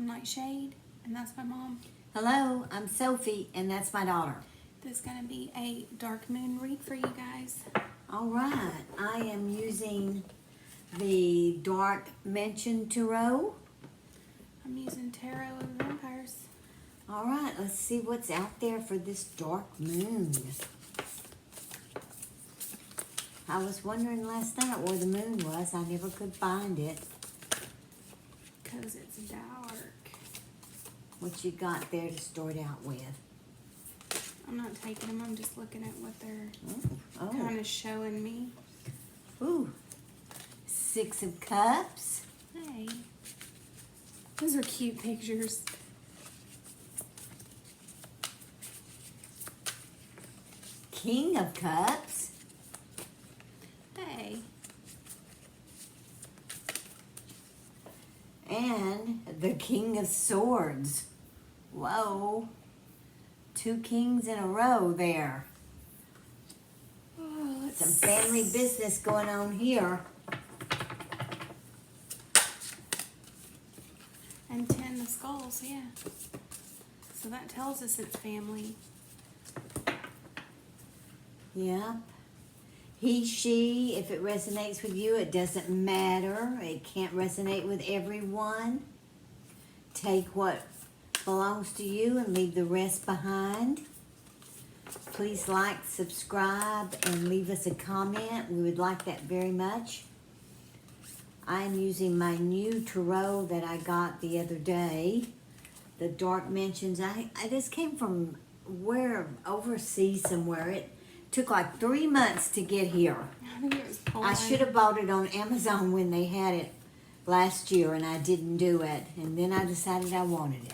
I'm NightShade, and that's my mom. Hello, I'm Sophie, and that's my daughter. This is going to be a dark moon read for you guys. All right, I am using the Dark Mansion Tarot. I'm using Tarot of Vampires. All right, let's see what's out there for this dark moon. I was wondering last night where the moon was. I never could find it. Because it's dark. What you got there to start out with? I'm not taking them, I'm just looking at what they're Oh. kind of showing me. Ooh. 6 of Cups. Hey. Those are cute pictures. King of Cups. Hey. And the King of Swords. Whoa. 2 kings in a row there. Oh, Some family business going on here. And 10 of Skulls, yeah. So that tells us it's family. Yep. He, she, if it resonates with you, it doesn't matter. It can't resonate with everyone. Take what belongs to you and leave the rest behind. Please like, subscribe, and leave us a comment. We would like that very much. I am using my new tarot that I got the other day. The Dark Mansions. This came from overseas somewhere. It took like 3 months to get here. I think it was I should have bought it on Amazon when they had it last year, and I didn't do it. And then I decided I wanted it.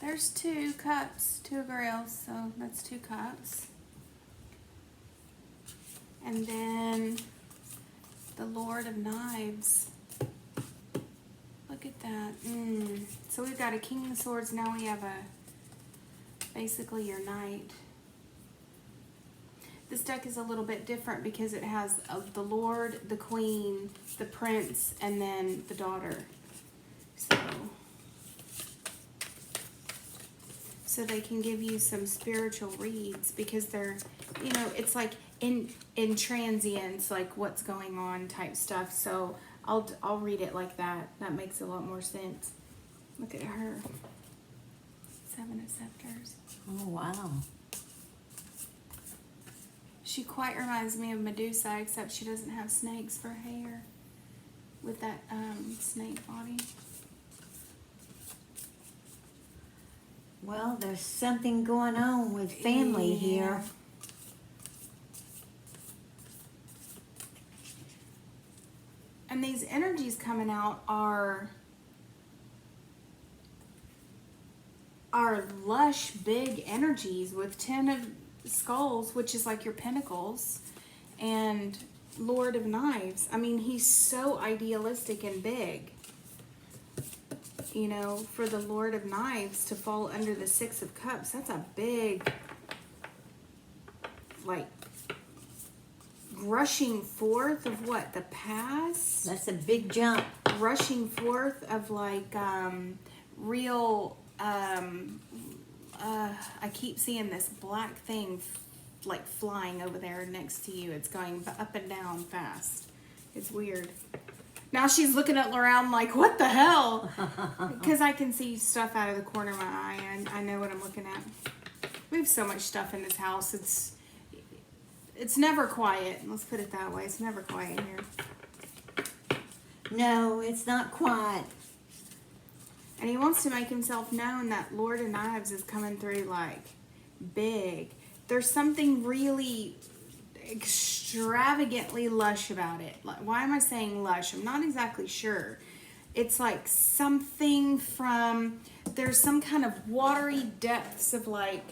There's 2 cups, 2 grails, so that's 2 cups. And then the Lord of Knives. Look at that. So we've got a King of Swords. Now we have basically your knight. This deck is a little bit different because it has the Lord, the Queen, the Prince, and then the daughter. So they can give you some spiritual reads because they're, it's like in transience, like what's going on type stuff. So I'll read it like that. That makes a lot more sense. Look at her. 7 of Scepters. Oh, wow. She quite reminds me of Medusa, except she doesn't have snakes for hair with that snake body. Well, there's something going on with family here. And these energies coming out are lush, big energies with 10 of Skulls, which is like your pentacles, and Lord of Knives. I mean, he's so idealistic and big. For the Lord of Knives to fall under the 6 of Cups, that's a big, like, rushing forth of what? The past? That's a big jump. Rushing forth of, like, real, I keep seeing this black thing, like, flying over there next to you. It's going up and down fast. It's weird. Now she's looking around like, what the hell? Because I can see stuff out of the corner of my eye, and I know what I'm looking at. We have so much stuff in this house. It's never quiet. Let's put it that way. It's never quiet here. No, it's not quiet. And he wants to make himself known. That Lord of Knives is coming through like big. There's something really extravagantly lush about it. Like, why am I saying lush? I'm not exactly sure. It's like something from, there's some kind of watery depths of like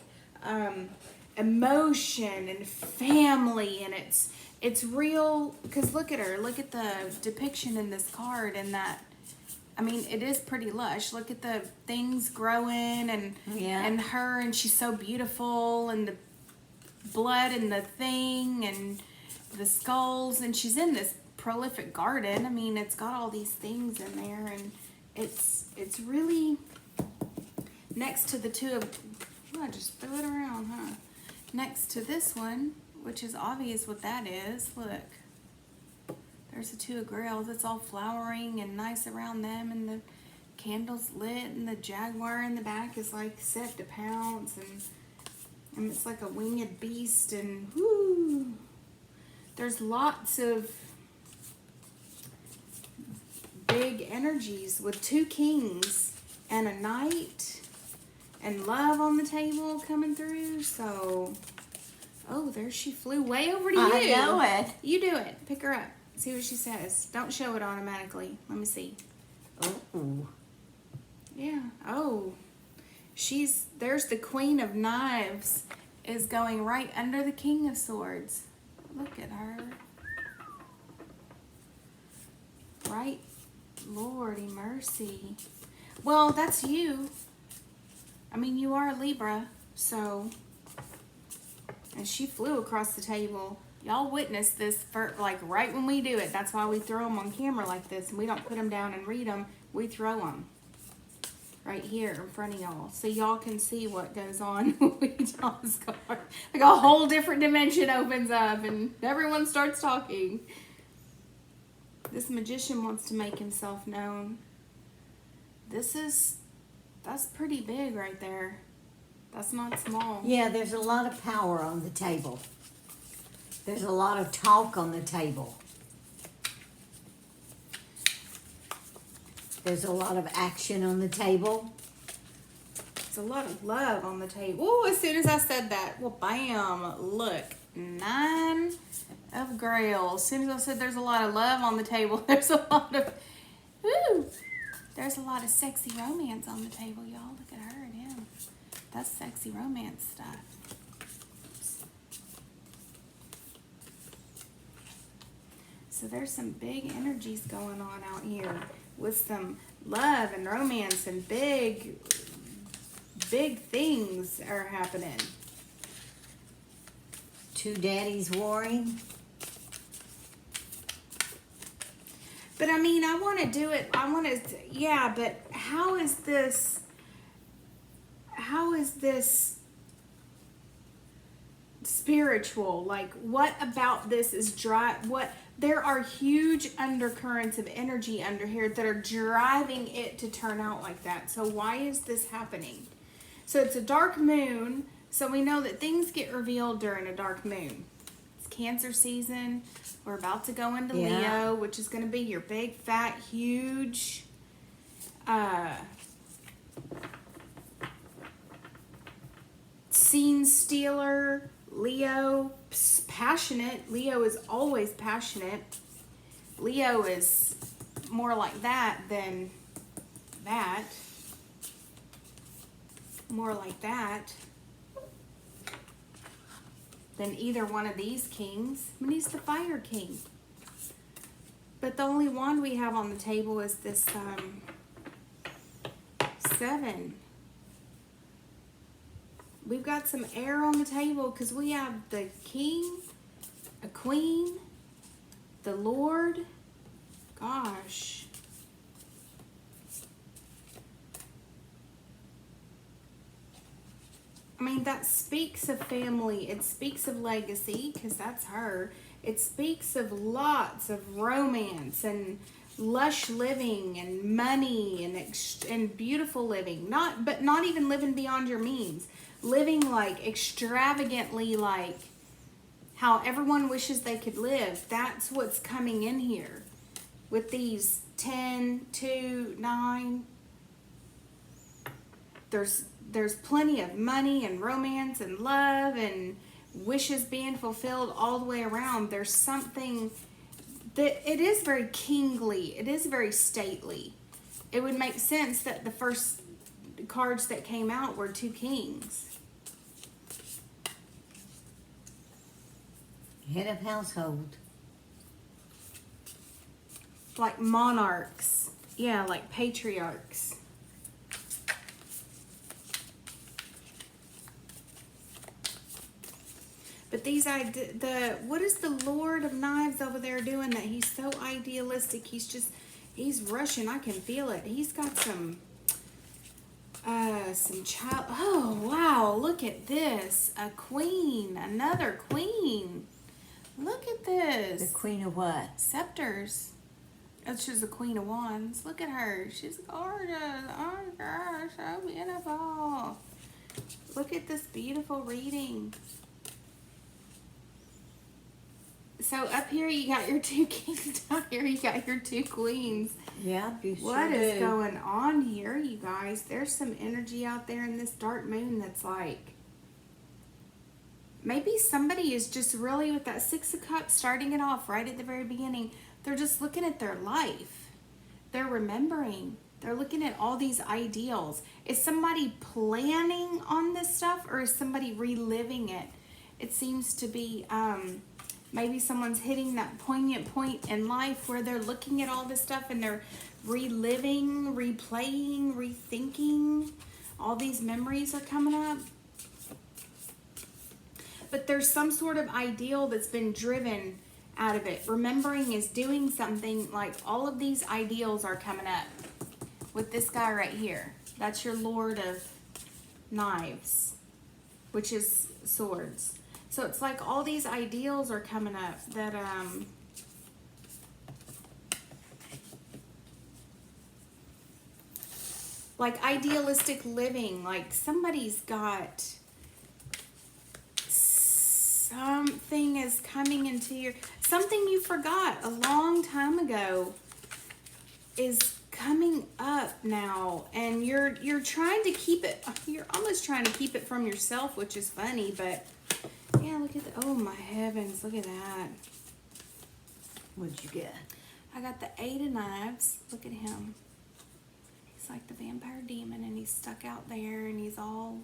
emotion and family, and it's real. Because look at her, look at the depiction in this card, and that, I mean, it is pretty lush. Look at the things growing, and and her, and she's so beautiful, and the blood and the thing and the skulls, and she's in this prolific garden. I mean, it's got all these things in there, and It's really next to the two of, oh, I just threw it around, huh? Next to this one, which is obvious what that is. Look, there's the two of grails. It's all flowering and nice around them, and the candle's lit, and the jaguar in the back is like set to pounce, and it's like a winged beast, and whoo, there's lots of big energies with two kings and a knight and love on the table coming through. So, oh, there she flew way over to you. I know it. You do it. Pick her up. See what she says. Don't show it automatically. Let me see. Oh. Yeah. Oh, there's the Queen of Knives is going right under the King of Swords. Look at her. Right. Lordy mercy. Well, that's you. I mean, you are a Libra, so. And she flew across the table. Y'all witnessed this for, like, right when we do it. That's why we throw them on camera like this, and we don't put them down and read them. We throw them right here in front of y'all, so y'all can see what goes on when we draw this card. Like a whole different dimension opens up, and everyone starts talking. This magician wants to make himself known. That's pretty big right there. That's not small. Yeah, there's a lot of power on the table. There's a lot of talk on the table. There's a lot of action on the table. There's a lot of love on the table. Oh, as soon as I said that, well, bam, look, 9 of Grail. As soon as I said there's a lot of love on the table, there's a lot of, woo, there's a lot of sexy romance on the table, y'all. Look at her and him. That's sexy romance stuff. So there's some big energies going on out here with some love and romance, and big things are happening. Two daddies warring. But I mean, I want to do it. Yeah, but how is this spiritual? Like, what about this is there are huge undercurrents of energy under here that are driving it to turn out like that. So why is this happening? So it's a dark moon, so we know that things get revealed during a dark moon. It's Cancer season. We're about to go into Leo, which is going to be your big, fat, huge scene stealer. Leo, passionate. Leo is always passionate. Leo is more like that than that. More like that than either one of these kings. I mean, he's the fire king. But the only wand we have on the table is this 7. We've got some air on the table because we have the king, a queen, the Lord. Gosh. I mean, that speaks of family. It speaks of legacy because that's her. It speaks of lots of romance and lush living and money and beautiful living. But not even living beyond your means. Living like extravagantly, like how everyone wishes they could live. That's what's coming in here with these 10, 2, 9. There's plenty of money and romance and love and wishes being fulfilled all the way around. There's something that it is very kingly. It is very stately. It would make sense that the first cards that came out were 2 kings. Head of household. Like monarchs. Yeah, like patriarchs. But what is the Lord of Knives over there doing that he's so idealistic? He's rushing. I can feel it. He's got some child. Oh, wow. Look at this. A queen. Another queen. Look at this. The queen of what? Scepters. Oh, she's the queen of wands. Look at her. She's gorgeous. Oh, gosh. So beautiful. Look at this beautiful reading. So up here you got your two kings. Down here you got your two queens. Yeah, you sure What is do. going on here, you guys? There's some energy out there in this dark moon that's like, maybe somebody is just really with that Six of Cups, starting it off right at the very beginning. They're just looking at their life. They're remembering. They're looking at all these ideals. Is somebody planning on this stuff, or is somebody reliving it? It seems to be maybe someone's hitting that poignant point in life where they're looking at all this stuff and they're reliving, replaying, rethinking. All these memories are coming up. But there's some sort of ideal that's been driven out of it. Remembering is doing something. Like all of these ideals are coming up with this guy right here. That's your Lord of Knives, which is swords. So it's like all these ideals are coming up that like idealistic living. Like somebody's got something is coming into your, something you forgot a long time ago is coming up now, and you're trying to keep it, you're almost trying to keep it from yourself, which is funny. But yeah, look at the, oh my heavens, look at that. What'd you get? I got the Eight of Knives. Look at him. He's like the vampire demon, and he's stuck out there, and he's all,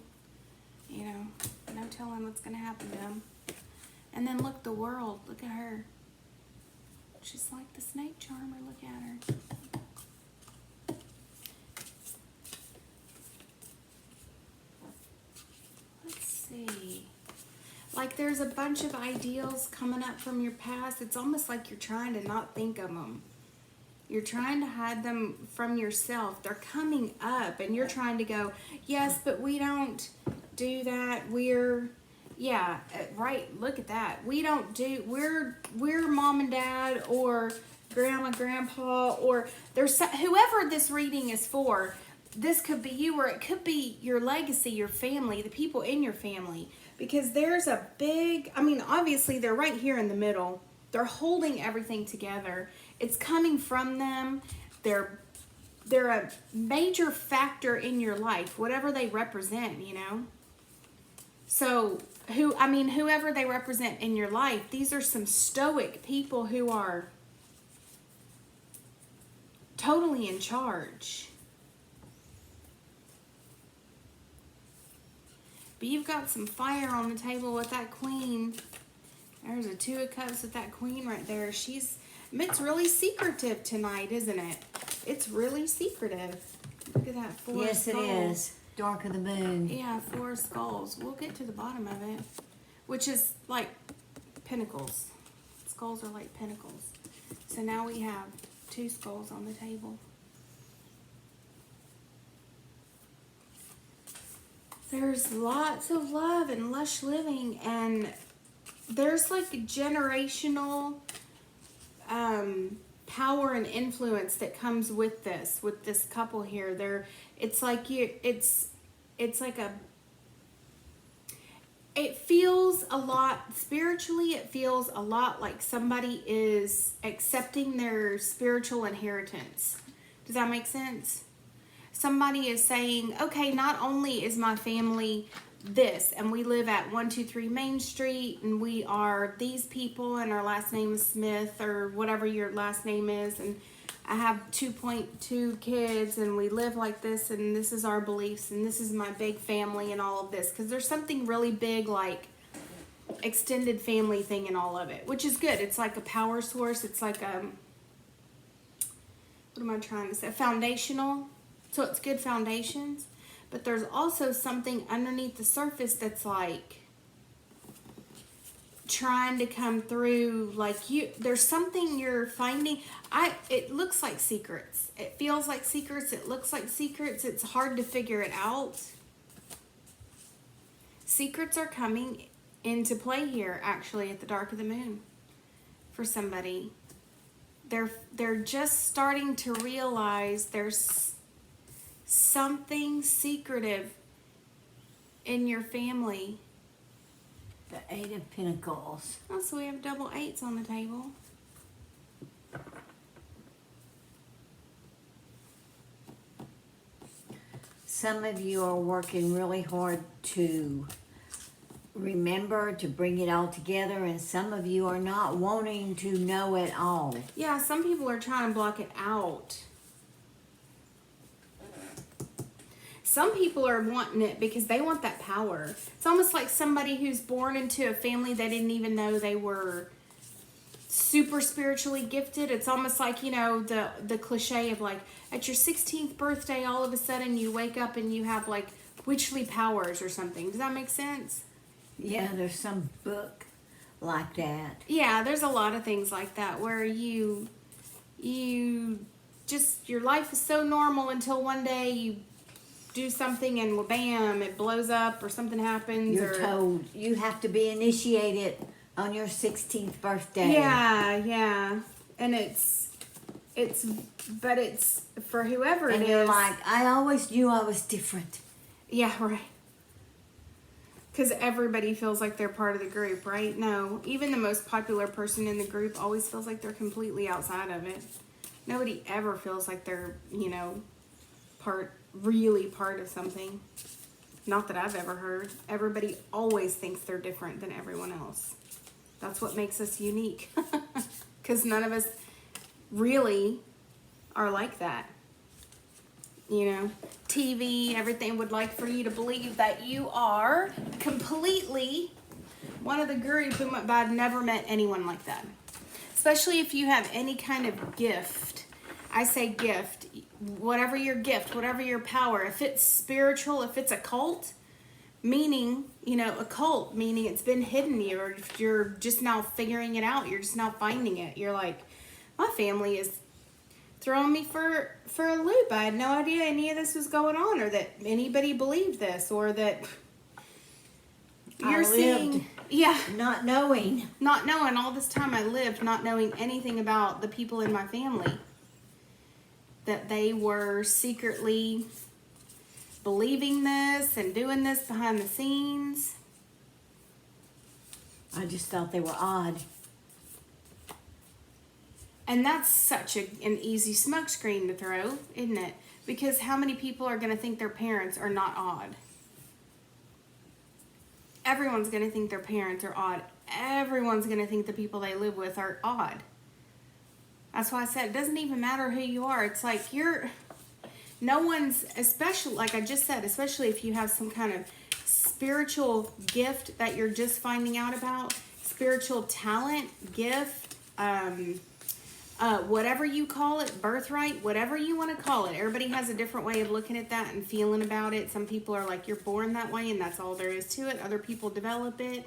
you know, no telling what's gonna happen to him. And then look, the World. Look at her. She's like the snake charmer. Look at her. Let's see. Like there's a bunch of ideals coming up from your past. It's almost like you're trying to not think of them. You're trying to hide them from yourself. They're coming up and you're trying to go, yes, but we don't do that. We're, yeah, right. Look at that. We don't do, we're mom and dad or grandma, grandpa, or there's whoever this reading is for. This could be you, or it could be your legacy, your family, the people in your family. Because there's a big, I mean, obviously they're right here in the middle. They're holding everything together. It's coming from them. They're a major factor in your life, whatever they represent, you know? So, whoever they represent in your life, these are some stoic people who are totally in charge. But you've got some fire on the table with that queen. There's a Two of Cups with that queen right there. It's really secretive tonight, isn't it? It's really secretive. Look at that Four of Skulls. Yes, it is. Dark of the Moon. Yeah, Four of Skulls. We'll get to the bottom of it. Which is like pentacles. Skulls are like pentacles. So now we have two skulls on the table. There's lots of love and lush living, and there's like generational power and influence that comes with this couple here. It's like it feels a lot spiritually. It feels a lot like somebody is accepting their spiritual inheritance. Does that make sense? Somebody is saying, okay, not only is my family this, and we live at 123 Main Street, and we are these people, and our last name is Smith, or whatever your last name is, and I have 2.2 kids, and we live like this, and this is our beliefs, and this is my big family, and all of this. Because there's something really big, like extended family thing in all of it, which is good. It's like a power source. It's like a, what am I trying to say? Foundational. So it's good foundations, but there's also something underneath the surface that's like trying to come through. Like there's something you're finding. It looks like secrets. It feels like secrets. It looks like secrets. It's hard to figure it out. Secrets are coming into play here, actually, at the dark of the moon for somebody. They're just starting to realize there's something secretive in your family. The Eight of Pentacles. Oh, so we have double eights on the table. Some of you are working really hard to remember, to bring it all together, and some of you are not wanting to know it all. Yeah, some people are trying to block it out. Some people are wanting it because they want that power. It's almost like somebody who's born into a family they didn't even know they were super spiritually gifted. It's almost like, you know, the cliche of like at your 16th birthday, all of a sudden you wake up and you have like witchly powers or something. Does that make sense? Yeah, there's some book like that. Yeah, there's a lot of things like that where you just, your life is so normal until one day you do something and well, bam, it blows up or something happens. You're told you have to be initiated on your 16th birthday. Yeah. And it's for whoever it is. And you're like, I always knew I was different. Yeah, right. Because everybody feels like they're part of the group, right? No, even the most popular person in the group always feels like they're completely outside of it. Nobody ever feels like they're, you know, really part of something. Not that I've ever heard. Everybody always thinks they're different than everyone else. That's what makes us unique. Because none of us really are like that. You know, TV, everything would like for you to believe that you are completely one of the group, but I've never met anyone like that. Especially if you have any kind of gift. I say gift, whatever your gift, whatever your power. If it's spiritual, if it's occult, meaning, you know, occult, meaning it's been hidden you, or if you're just now figuring it out, you're just now finding it. You're like, my family is throwing me for a loop. I had no idea any of this was going on, or that anybody believed this, or that you're seeing, yeah, not knowing all this time I lived not knowing anything about the people in my family, that they were secretly believing this and doing this behind the scenes. I just thought they were odd. And that's such an easy smokescreen to throw, isn't it? Because how many people are going to think their parents are not odd? Everyone's going to think their parents are odd. Everyone's going to think the people they live with are odd. That's why I said it doesn't even matter who you are. It's like no one's, especially, like I just said, especially if you have some kind of spiritual gift that you're just finding out about, spiritual talent, gift, whatever you call it, birthright, whatever you want to call it. Everybody has a different way of looking at that and feeling about it. Some people are like, you're born that way and that's all there is to it. Other people develop it.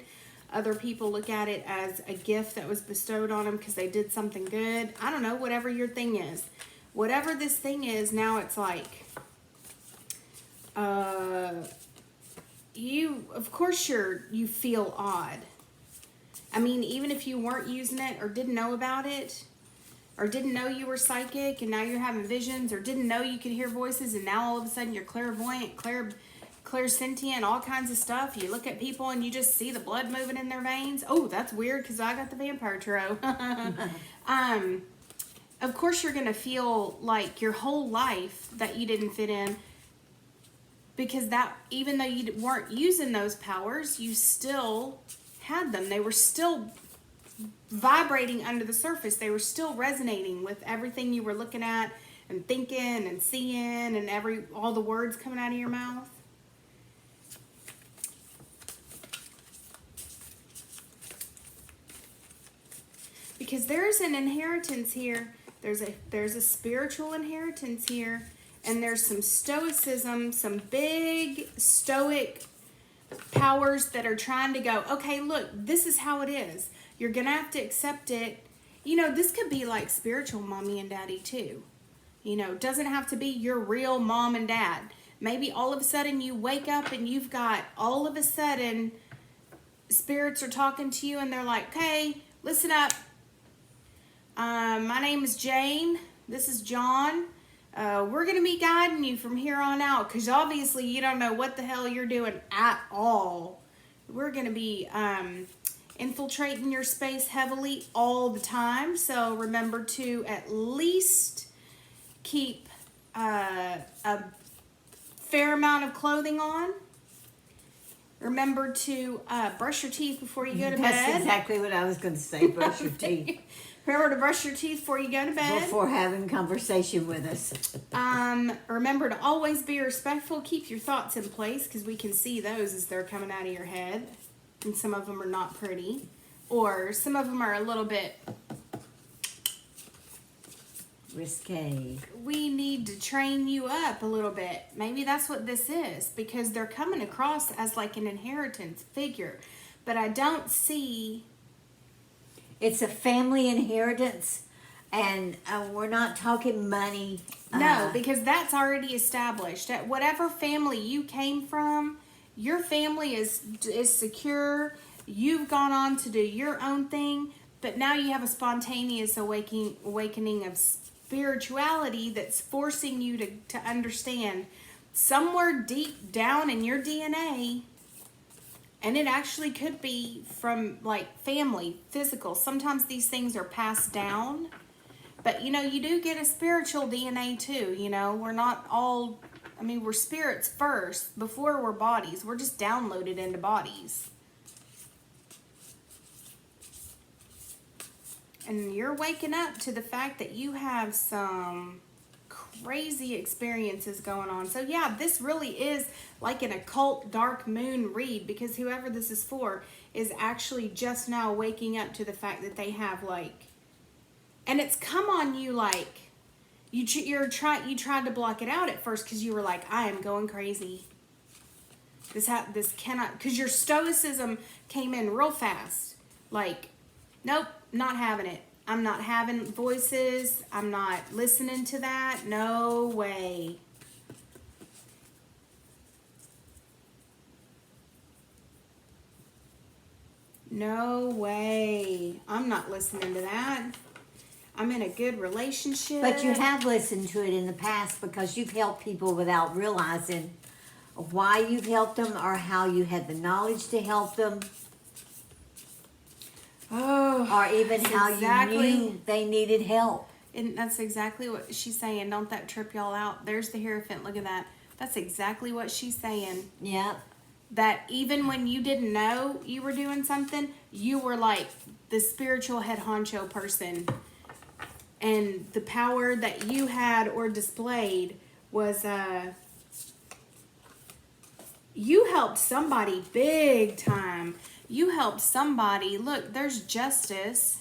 Other people look at it as a gift that was bestowed on them because they did something good. I don't know, whatever your thing is. Whatever this thing is, now it's like, of course you feel odd. I mean, even if you weren't using it or didn't know about it, or didn't know you were psychic and now you're having visions, or didn't know you could hear voices and now all of a sudden you're clairvoyant, clairsentient, all kinds of stuff. You look at people and you just see the blood moving in their veins. Oh, that's weird because I got the vampire tarot. Of course you're going to feel like your whole life that you didn't fit in, because that, even though you weren't using those powers, you still had them. They were still vibrating under the surface. They were still resonating with everything you were looking at and thinking and seeing, and all the words coming out of your mouth. Because there's an inheritance here. There's a spiritual inheritance here, and there's some stoicism, some big stoic powers that are trying to go, okay, look, this is how it is. You're going to have to accept it. You know, this could be like spiritual mommy and daddy too. You know, it doesn't have to be your real mom and dad. Maybe all of a sudden you wake up and you've got all of a sudden spirits are talking to you and they're like, okay, listen up. My name is Jane. This is John. We're going to be guiding you from here on out because obviously you don't know what the hell you're doing at all. We're going to be infiltrating your space heavily all the time. So remember to at least keep a fair amount of clothing on. Remember to brush your teeth before you go to bed. That's exactly what I was going to say. Brush your teeth. Remember to brush your teeth before you go to bed. Before having conversation with us. Remember to always be respectful. Keep your thoughts in place because we can see those as they're coming out of your head. And some of them are not pretty. Or some of them are a little bit risque. We need to train you up a little bit. Maybe that's what this is because they're coming across as like an inheritance figure. But I don't see... It's a family inheritance, and we're not talking money. No, because that's already established. At whatever family you came from, your family is secure. You've gone on to do your own thing, but now you have a spontaneous awakening of spirituality that's forcing you to understand somewhere deep down in your DNA. And it actually could be from like family, physical. Sometimes these things are passed down. But you know, you do get a spiritual DNA too. You know, we're not all, I mean, we're spirits first before we're bodies. We're just downloaded into bodies. And you're waking up to the fact that you have some crazy experiences going on. So yeah, this really is like an occult dark moon read because whoever this is for is actually just now waking up to the fact that they have like, and it's come on you like you tried to block it out at first because you were like, I am going crazy. This cannot, because your stoicism came in real fast. Like, nope, not having it. I'm not having voices. I'm not listening to that. No way. No way. I'm not listening to that. I'm in a good relationship. But you have listened to it in the past because you've helped people without realizing why you've helped them or how you had the knowledge to help them. Oh, or even how you knew they needed help. And that's exactly what she's saying. Don't that trip y'all out? There's the Hierophant. Look at that. That's exactly what she's saying. Yep. That even when you didn't know you were doing something, you were like the spiritual head honcho person. And the power that you had or displayed was, you helped somebody big time. You helped somebody. Look, there's justice.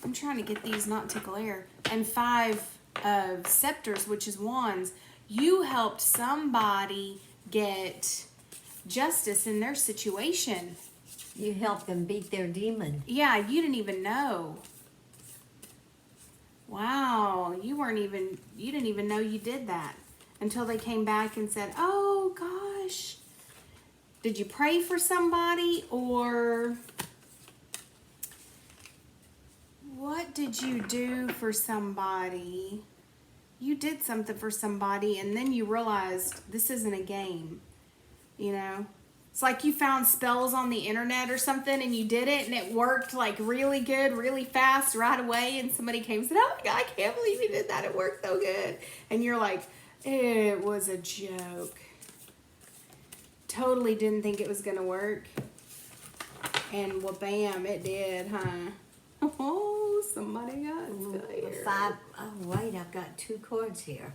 I'm trying to get these not to glare. And 5 of scepters, which is wands. You helped somebody get justice in their situation. You helped them beat their demon. Yeah, you didn't even know. Wow, you didn't even know you did that until they came back and said, oh gosh. Did you pray for somebody or what did you do for somebody? You did something for somebody and then you realized this isn't a game, you know? It's like you found spells on the internet or something and you did it and it worked like really good, really fast right away and somebody came and said, oh my God, I can't believe you did that. It worked so good. And you're like, it was a joke. Totally didn't think it was going to work. And well, bam, it did, huh? Oh, somebody got scared. 5. Oh, wait, I've got 2 cards here.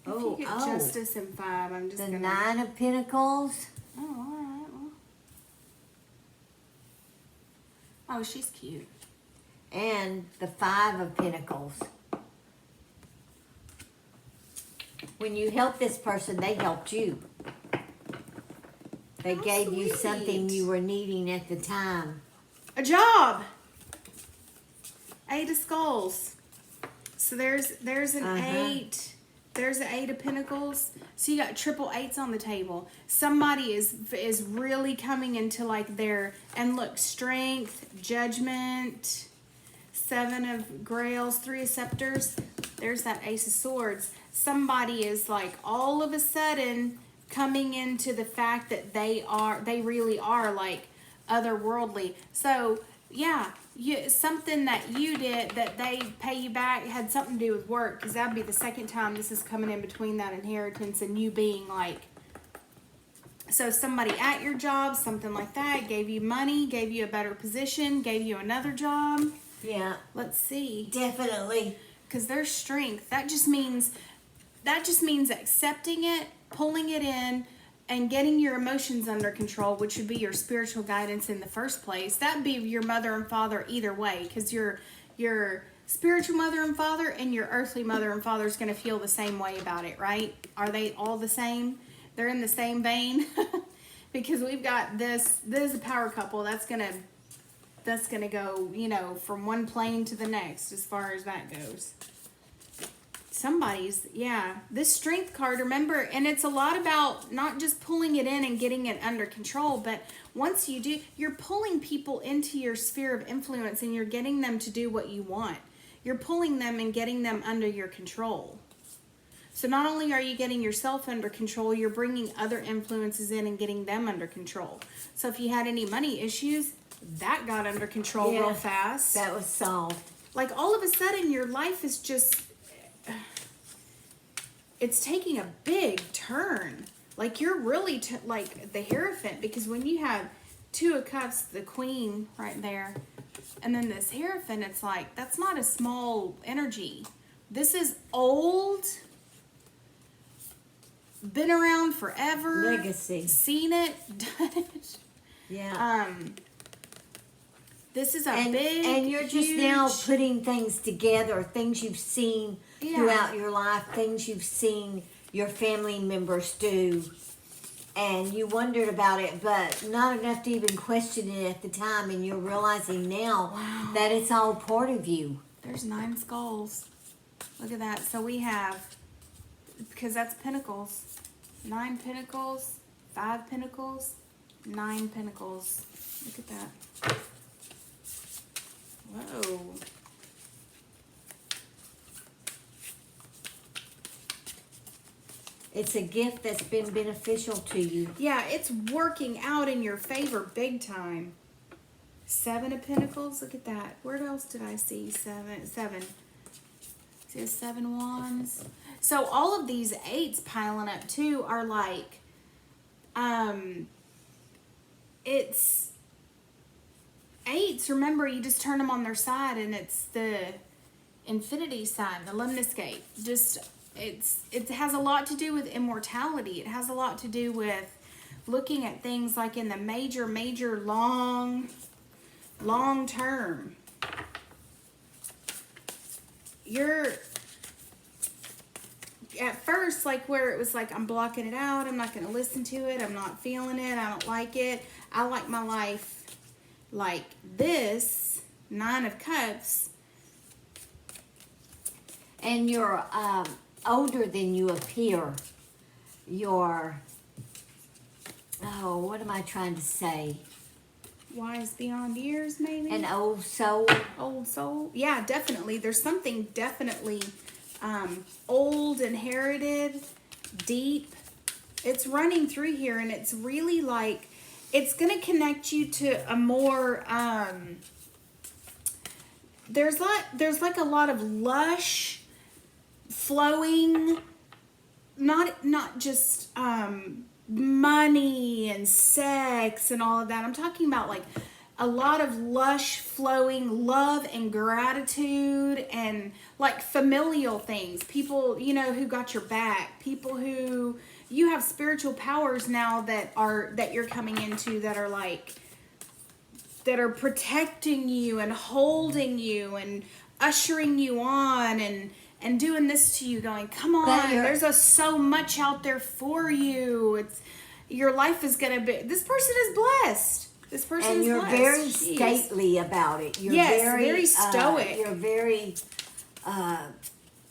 If you get justice in 5, I'm just the going to... 9 of Pentacles. Oh, all right. Well. Oh, she's cute. And the 5 of Pentacles. When you helped this person, they helped you. They How gave you sweet. something you were needing at the time. A job. 8 of Skulls. So there's an 8. There's an 8 of Pentacles. So you got triple 8s on the table. Somebody is really coming into like their, and look, strength, judgment, 7 of Grails, 3 of Scepters. There's that Ace of Swords. Somebody is like all of a sudden coming into the fact that they really are like otherworldly. So yeah, something that you did that they pay you back had something to do with work, because that'd be the second time this is coming in between that inheritance and you being like, so somebody at your job, something like that, gave you money, gave you a better position, gave you another job. Yeah. Let's see. Definitely. Because there's strength. That just means accepting it, pulling it in, and getting your emotions under control, which would be your spiritual guidance in the first place. That'd be your mother and father either way, because your spiritual mother and father and your earthly mother and father is going to feel the same way about it, right? Are they all the same? They're in the same vein? Because we've got this is a power couple. That's gonna go, you know, from one plane to the next as far as that goes. Somebody's, yeah, this strength card, remember, and it's a lot about not just pulling it in and getting it under control, but once you do, you're pulling people into your sphere of influence and you're getting them to do what you want. You're pulling them and getting them under your control. So not only are you getting yourself under control, you're bringing other influences in and getting them under control. So if you had any money issues, that got under control real fast. That was solved. Like all of a sudden your life is just, it's taking a big turn. Like you're really like the Hierophant, because when you have 2 of Cups, the Queen right there, and then this Hierophant, it's like, that's not a small energy. This is old, been around forever. Legacy. Seen it, done it. Yeah. This is a big, and you're just now putting things together, things you've seen throughout your life, things you've seen your family members do, and you wondered about it, but not enough to even question it at the time, and you're realizing now that it's all part of you. There's 9 skulls. Look at that. So we have, because that's Pentacles, 9 Pentacles, 5 Pentacles, 9 Pentacles. Look at that. Whoa. It's a gift that's been beneficial to you. Yeah, it's working out in your favor big time. 7 of Pentacles. Look at that. Where else did I see 7? See 7 Wands. So all of these 8s piling up too are like, it's 8s, remember, you just turn them on their side and it's the infinity sign, the lemniscate. Just, it has a lot to do with immortality. It has a lot to do with looking at things like in the major, long term. You're, at first, like where it was like, I'm blocking it out, I'm not going to listen to it, I'm not feeling it, I don't like it. I like my life like this, 9 of Cups. And you're older than you appear. You're, oh, what am I trying to say? Wise beyond years, maybe? An old soul. Old soul? Yeah, definitely. There's something definitely old, inherited, deep. It's running through here, and it's really like, it's going to connect you to a more, there's like a lot of lush, flowing, not just money and sex and all of that. I'm talking about like a lot of lush, flowing love and gratitude and like familial things. People, you know, who got your back. People who, you have spiritual powers now that you're coming into that are like, that are protecting you and holding you and ushering you on and doing this to you, going, come on, there's so much out there for you. It's, your life is gonna be. This person is blessed. This person And is you're blessed. very Jeez. stately about it. You're Yes, very stoic. You're very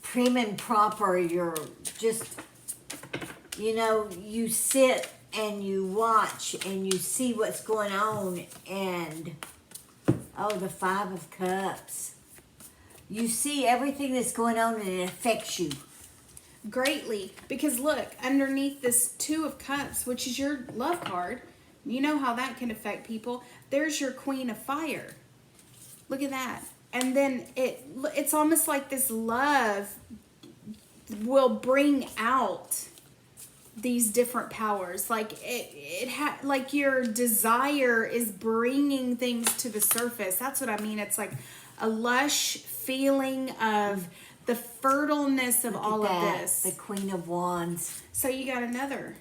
prim and proper. You're just, you sit and you watch and you see what's going on. And, the 5 of Cups. You see everything that's going on and it affects you. Greatly. Because look, underneath this 2 of Cups, which is your love card, you know how that can affect people. There's your Queen of Fire. Look at that. And then it's almost like this love will bring out these different powers. Like like your desire is bringing things to the surface. That's what I mean. It's like a lush feeling of the fertileness of all of this. The Queen of Wands. So you got another.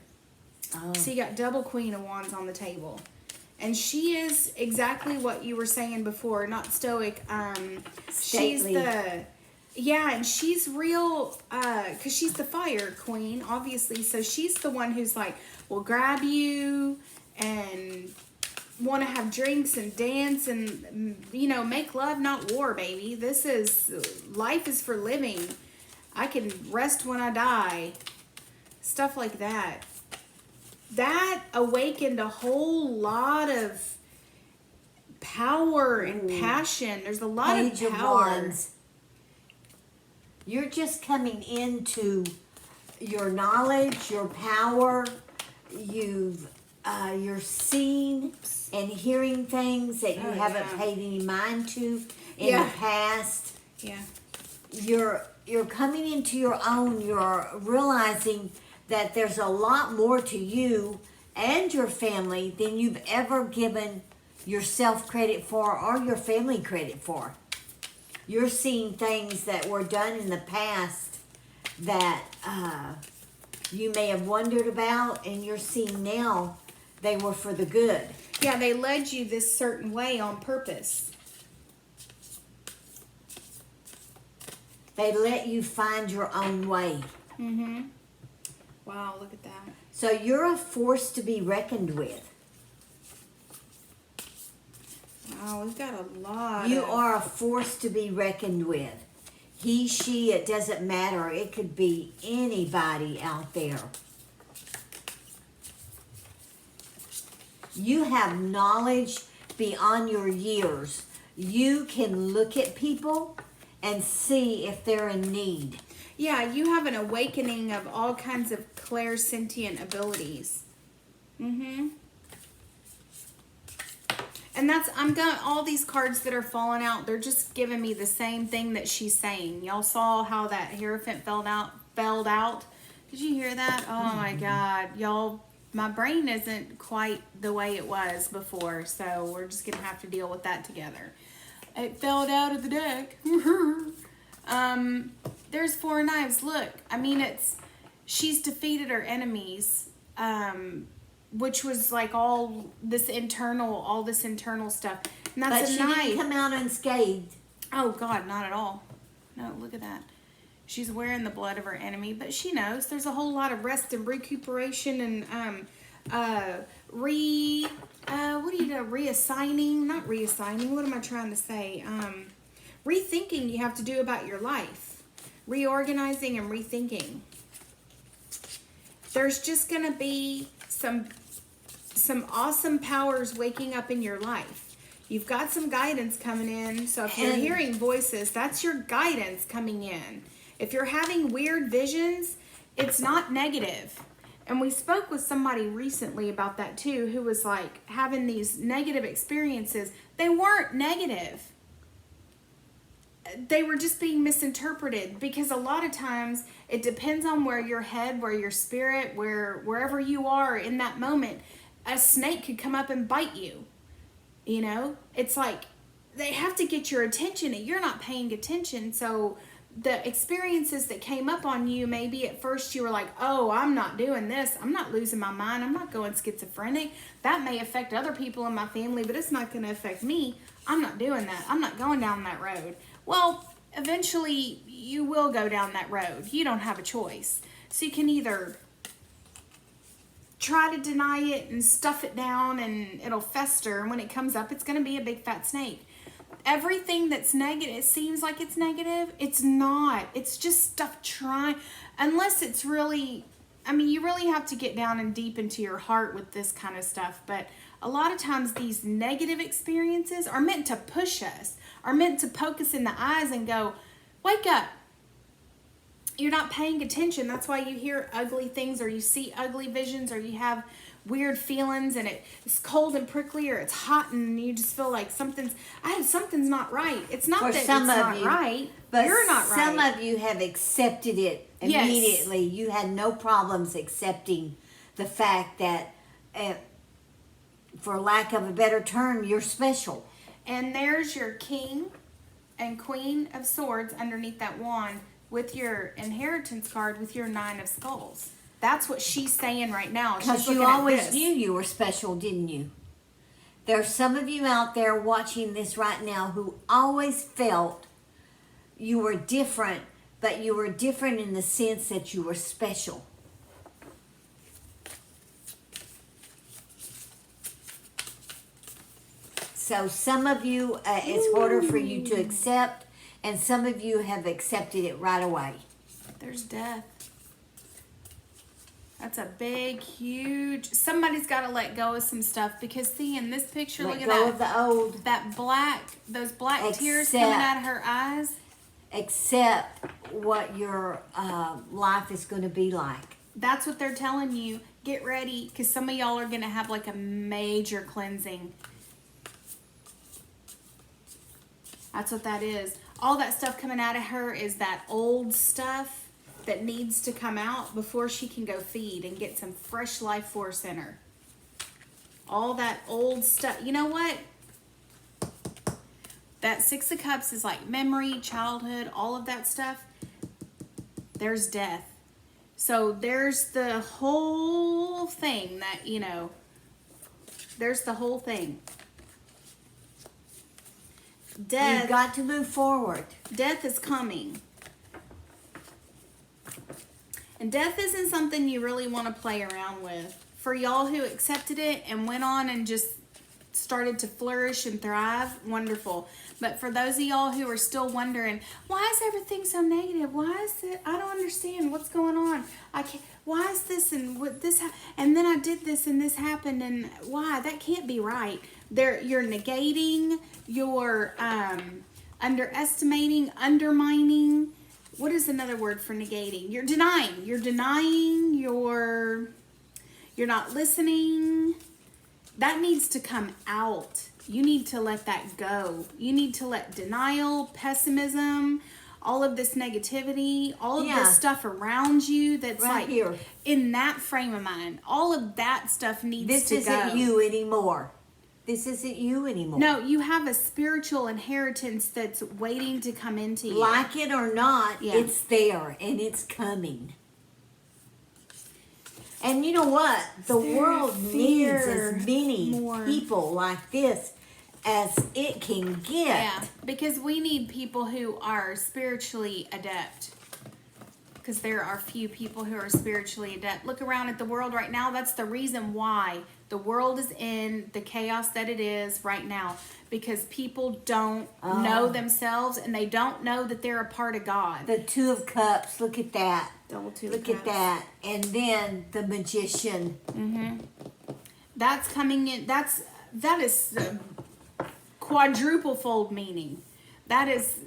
Oh. So you got double Queen of Wands on the table. And she is exactly what you were saying before, not stoic. She's Stately. and she's real, because she's the fire queen, obviously. So she's the one who's like, will grab you and want to have drinks and dance and, make love, not war, baby. Life is for living. I can rest when I die. Stuff like that. That awakened a whole lot of power and passion. There's a lot Page of of power. Wands. You're just coming into your knowledge, your power. You're seeing and hearing things that you haven't paid any mind to in the past. Yeah. You're coming into your own. You're realizing that there's a lot more to you and your family than you've ever given yourself credit for or your family credit for. You're seeing things that were done in the past that you may have wondered about, and you're seeing now they were for the good. Yeah, they led you this certain way on purpose. They let you find your own way. Mm-hmm. Wow, look at that. So you're a force to be reckoned with. Wow, we've got a lot. You are a force to be reckoned with. He, she, it doesn't matter. It could be anybody out there. You have knowledge beyond your years. You can look at people and see if they're in need. Yeah, you have an awakening of all kinds of clairsentient abilities. Mm-hmm. And I'm got all these cards that are falling out. They're just giving me the same thing that she's saying. Y'all saw how that Hierophant fell out. Did you hear that? Oh my God, y'all! My brain isn't quite the way it was before, so we're just gonna have to deal with that together. It fell out of the deck. There's 4 of Knives. Look, I mean, she's defeated her enemies. Which was like all this internal stuff. And that's But a she knife. didn't come out unscathed. Oh God, not at all. No, look at that. She's wearing the blood of her enemy, but she knows there's a whole lot of rest and recuperation and reassigning, not reassigning, what am I trying to say? Rethinking you have to do about your life. Reorganizing and rethinking. There's just gonna be some awesome powers waking up in your life. You've got some guidance coming in. So if you're hearing voices, that's your guidance coming in. If you're having weird visions, it's not negative. And we spoke with somebody recently about that too, who was like having these negative experiences. They weren't negative. They were just being misinterpreted, because a lot of times it depends on where your head, where your spirit, wherever you are in that moment. A snake could come up and bite you. It's like they have to get your attention and you're not paying attention. So the experiences that came up on you, maybe at first you were like, oh, I'm not doing this. I'm not losing my mind. I'm not going schizophrenic. That may affect other people in my family, but it's not going to affect me. I'm not doing that. I'm not going down that road. Well, eventually you will go down that road. You don't have a choice. So you can either try to deny it and stuff it down, and it'll fester, and when it comes up, it's going to be a big fat snake. Everything that's negative, it seems like it's negative, it's not. It's just stuff trying, unless it's really, I mean, you really have to get down and deep into your heart with this kind of stuff, but a lot of times these negative experiences are meant to push us, are meant to poke us in the eyes and go, wake up. You're not paying attention. That's why you hear ugly things, or you see ugly visions, or you have weird feelings, and it's cold and prickly, or it's hot and you just feel like something's not right. It's not that it's not right, but you're not right. Some of you have accepted it immediately. Yes. You had no problems accepting the fact that, for lack of a better term, you're special. And there's your King and Queen of Swords underneath that wand with your inheritance card with your 9 of Skulls. That's what she's saying right now. Because you always knew you were special, didn't you? There's some of you out there watching this right now who always felt you were different, but you were different in the sense that you were special. So some of you, it's harder for you to accept, and some of you have accepted it right away. There's death. That's a big, huge... Somebody's got to let go of some stuff, because see, in this picture, look at that. Let go of the old. That black, those black tears coming out of her eyes. Accept what your life is going to be like. That's what they're telling you. Get ready, because some of y'all are going to have like a major cleansing. That's what that is. All that stuff coming out of her is that old stuff that needs to come out before she can go feed and get some fresh life force in her. All that old stuff. You know what? That 6 of Cups is like memory, childhood, all of that stuff. There's death. So there's the whole thing that, you know, there's the whole thing. Death. You've got to move forward. Death is coming. And death isn't something you really want to play around with. For y'all who accepted it and went on and just started to flourish and thrive, wonderful. But for those of y'all who are still wondering, why is everything so negative? Why is it? I don't understand what's going on. I can't. Why is this and what this? And then I did this and this happened, and why? That can't be right. You're negating. You're underestimating, undermining. What is another word for negating? You're denying. You're denying. You're not listening. That needs to come out. You need to let that go. You need to let denial, pessimism, all of this negativity, all of this stuff around you that's right like here in that frame of mind. All of that stuff needs to go. This isn't you anymore. This isn't you anymore. No, you have a spiritual inheritance that's waiting to come into you. Like it or not, it's there and it's coming. And you know what? The world needs as many people like this as it can get. Yeah, because we need people who are spiritually adept. Because there are few people who are spiritually adept. Look around at the world right now. That's the reason why the world is in the chaos that it is right now. Because people don't know themselves, and they don't know that they're a part of God. The 2 of Cups, look at that. Double 2 of Look Cups. at that. And then the Magician. Mm-hmm. That's coming in. That is quadruple fold meaning. That is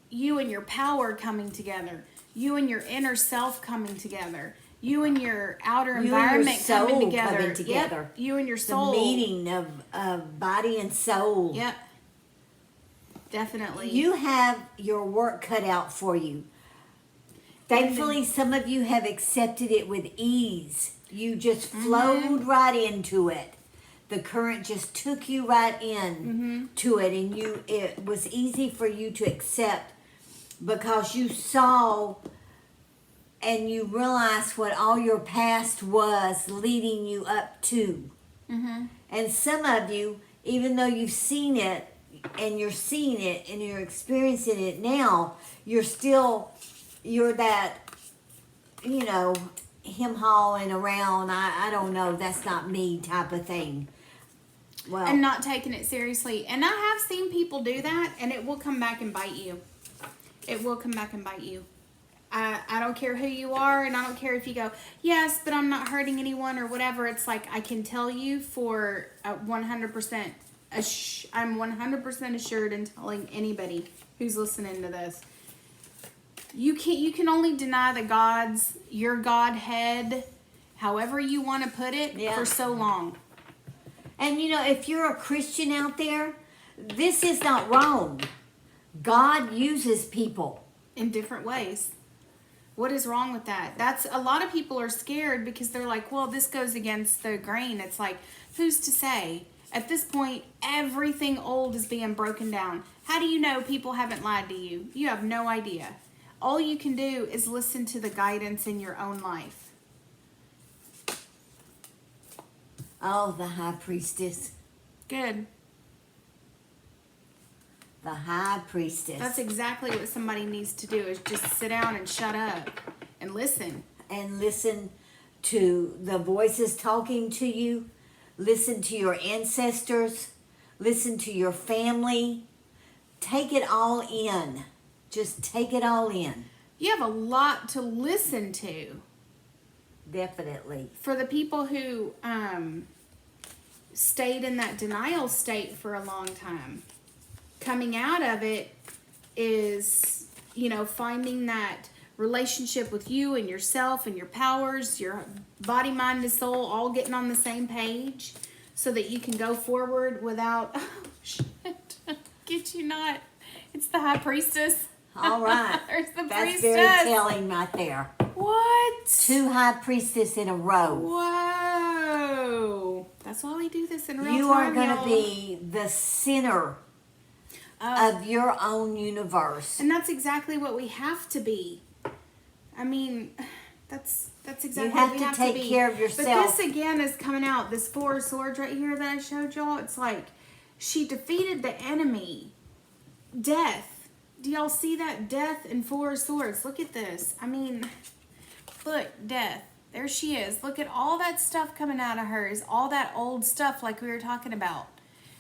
you and your power coming together. You and your inner self coming together. You and your outer environment coming together. Yep. You and your soul. The meeting of body and soul. Yep. Definitely. You have your work cut out for you. Thankfully, some of you have accepted it with ease. You just flowed right into it. The current just took you right in to it, and it was easy for you to accept because you saw and you realized what all your past was leading you up to. And some of you, even though you've seen it and you're seeing it and you're experiencing it now, you're that, him hauling around, I don't know, that's not me type of thing. Well, And not taking it seriously. And I have seen people do that, and it will come back and bite you. It will come back and bite you. I don't care who you are, and I don't care if you go, yes, but I'm not hurting anyone or whatever. It's like, I can tell you for 100%, I'm 100% assured in telling anybody who's listening to this, you can only deny the gods, your Godhead, however you want to put it, Yeah. for so long. and you know, if you're a Christian out there, this is not wrong. God uses people. In different ways. What is wrong with that? That's a lot of people are scared because they're like, well, this goes against the grain. It's like, who's to say? At this point, everything old is being broken down. How do you know people haven't lied to you? You have no idea. All you can do is listen to the guidance in your own life. Oh, the high priestess. Good. The high priestess. That's exactly what somebody needs to do, is just sit down and shut up and listen. And listen to the voices talking to you. Listen to your ancestors. Listen to your family. Take it all in. Just take it all in. You have a lot to listen to. Definitely. For the people who stayed in that denial state for a long time, coming out of it is, finding that relationship with you and yourself and your powers, your body, mind, and soul, all getting on the same page so that you can go forward without, oh, shit, get you not. It's the high priestess. All right. There's the That's priestess. very telling right there. What? 2 high priestess in a row. Whoa. That's why we do this in real You time, are going to y'all. be the center of your own universe. And that's exactly what we have to be. I mean, that's exactly You have what we to have take to be. care of yourself. But this again is coming out. This 4 of Swords right here that I showed y'all. It's like she defeated the enemy, death. Do y'all see that? Death and 4 of Swords. Look at this. I mean, look, death. There she is. Look at all that stuff coming out of her. Is all that old stuff like we were talking about.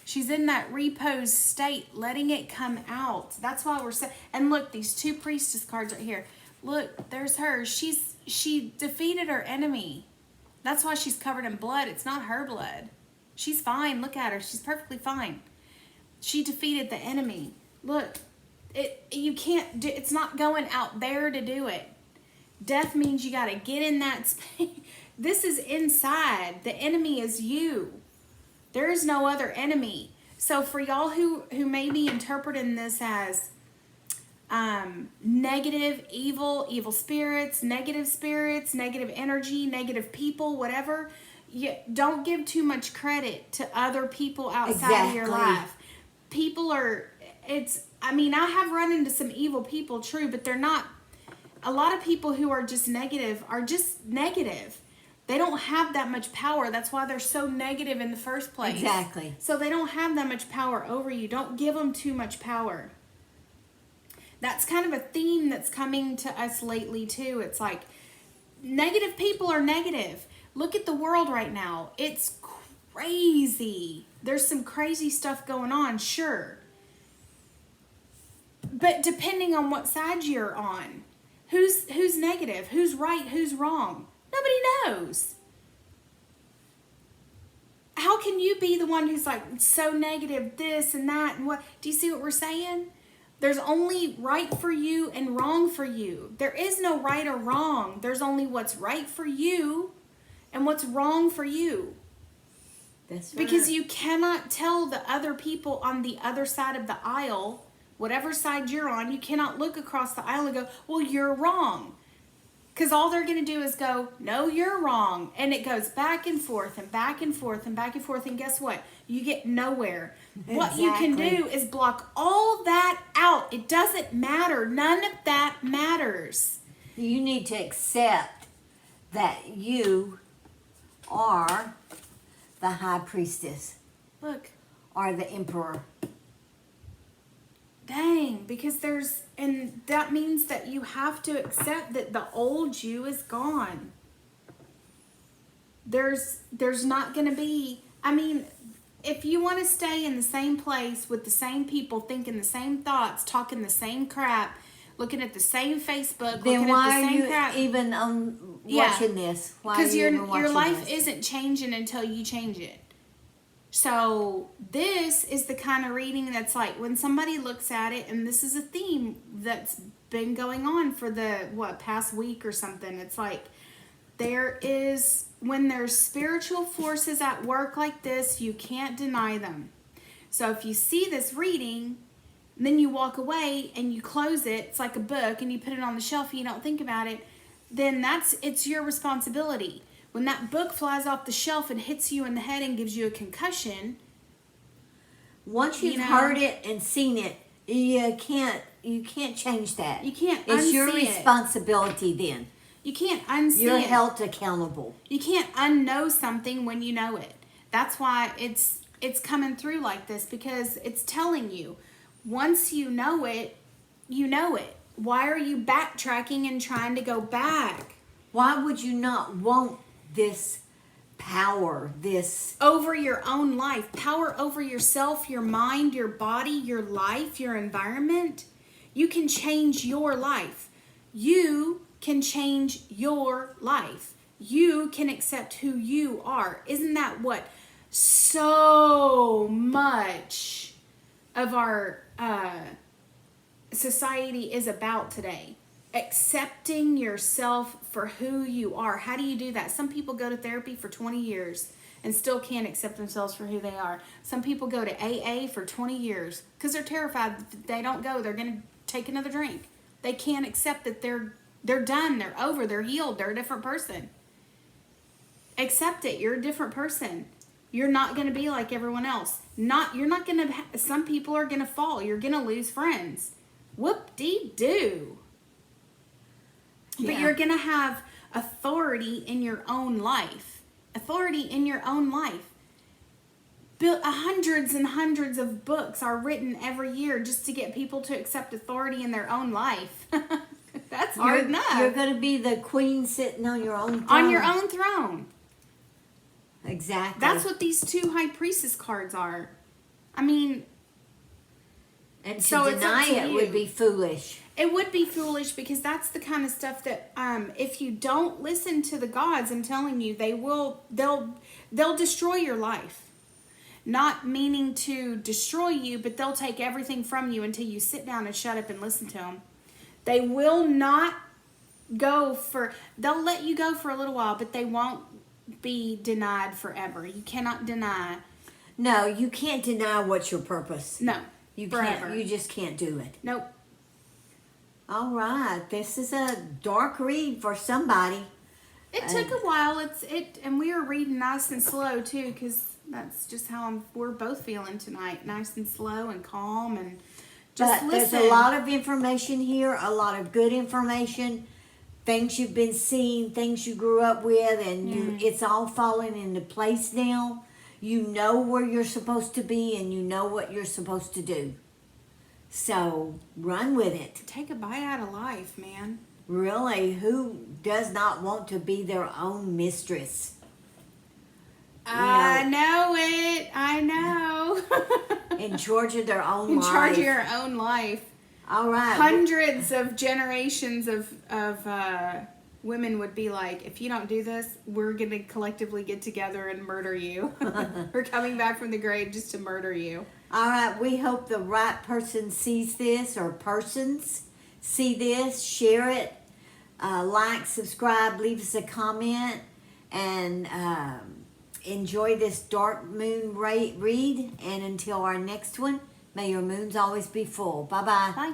She's in that repose state, letting it come out. That's why we're saying. And look, these 2 priestess cards right here. Look, there's her. She defeated her enemy. That's why she's covered in blood. It's not her blood. She's fine. Look at her. She's perfectly fine. She defeated the enemy. Look, you can't do. It's not going out there to do it. Death means you got to get in that space. This is inside. The enemy is you. There is no other enemy. So for y'all who may be interpreting this as negative, evil spirits, negative energy, negative people, whatever, you don't give too much credit to other people outside of your life. People are, I have run into some evil people, true, but they're not. A lot of people who are just negative are just negative. They don't have that much power. That's why they're so negative in the first place. Exactly. So they don't have that much power over you. Don't give them too much power. That's kind of a theme that's coming to us lately too. It's like negative people are negative. Look at the world right now. It's crazy. There's some crazy stuff going on, sure. But depending on what side you're on, who's negative, who's right, who's wrong? Nobody knows. How can you be the one who's like so negative, this and that and what? Do you see what we're saying? There's only right for you and wrong for you. There is no right or wrong. There's only what's right for you and what's wrong for you. That's right. Because you cannot tell the other people on the other side of the aisle, whatever side you're on, you cannot look across the aisle and go, well, you're wrong. Because all they're going to do is go, no, you're wrong. And it goes back and forth and back and forth and back and forth. And guess what? You get nowhere. Exactly. What you can do is block all that out. It doesn't matter. None of that matters. You need to accept that you are the high priestess. Look. Or the emperor. Dang, because and that means that you have to accept that the old you is gone. there's not going to be, I mean, if you want to stay in the same place with the same people, thinking the same thoughts, talking the same crap, looking at the same Facebook, Then looking why at the are same you crap. even watching this? Why are Because you your even watching life this? isn't changing until you change it. So this is the kind of reading that's like when somebody looks at it, and this is a theme that's been going on for the past week or something. It's like when there's spiritual forces at work like this, you can't deny them. So if you see this reading, then you walk away and you close it, it's like a book, and you put it on the shelf and you don't think about it, then it's your responsibility. When that book flies off the shelf and hits you in the head and gives you a concussion, once you've heard it and seen it, you can't change that. You can't It's your unsee it. responsibility then. You can't unsee You're it. held accountable. You can't unknow something when you know it. That's why it's coming through like this, because it's telling you. Once you know it, you know it. Why are you backtracking and trying to go back? Why would you not want this power, this... Over your own life. Power over yourself, your mind, your body, your life, your environment. You can change your life. You can change your life. You can accept who you are. Isn't that what so much of our society is about today? Accepting yourself for who you are. How do you do that? Some people go to therapy for 20 years and still can't accept themselves for who they are. Some people go to AA for 20 years because they're terrified if they don't go, they're going to take another drink. They can't accept that they're done, they're over, they're healed, they're a different person. Accept it. You're a different person. You're not going to be like everyone else. Some people are going to fall. You're going to lose friends. Whoop-dee-doo. Yeah. But you're going to have authority in your own life. Authority in your own life. Hundreds and hundreds of books are written every year just to get people to accept authority in their own life. That's hard enough. You're going to be the queen sitting on your own throne. On your own throne. Exactly. That's what these 2 High Priestess cards are. I mean... And to So it's deny up to it you. would be foolish. It would be foolish, because that's the kind of stuff that if you don't listen to the gods, I'm telling you, they'll destroy your life. Not meaning to destroy you, but they'll take everything from you until you sit down and shut up and listen to them. They will not they'll let you go for a little while, but they won't be denied forever. You cannot deny. No, you can't deny what's your purpose. No. You forever. can't. You just can't do it. Nope. All right. This is a dark read for somebody. It took a while. And we were reading nice and slow too, because that's just how we're both feeling tonight. Nice and slow and calm, and just But listen. there's a lot of information here, a lot of good information, things you've been seeing, things you grew up with, and it's all falling into place now. You know where you're supposed to be, and you know what you're supposed to do. So run with it. Take a bite out of life, man. Really, who does not want to be their own mistress? I know it. I know. In charge of their own In life. charge of your own life. All right. Hundreds of generations of women would be like, if you don't do this, we're going to collectively get together and murder you. We're coming back from the grave just to murder you. All right. We hope the right person sees this, or persons see this. Share it. Like, subscribe, leave us a comment, and enjoy this dark moon read. And until our next one, may your moons always be full. Bye-bye. Bye.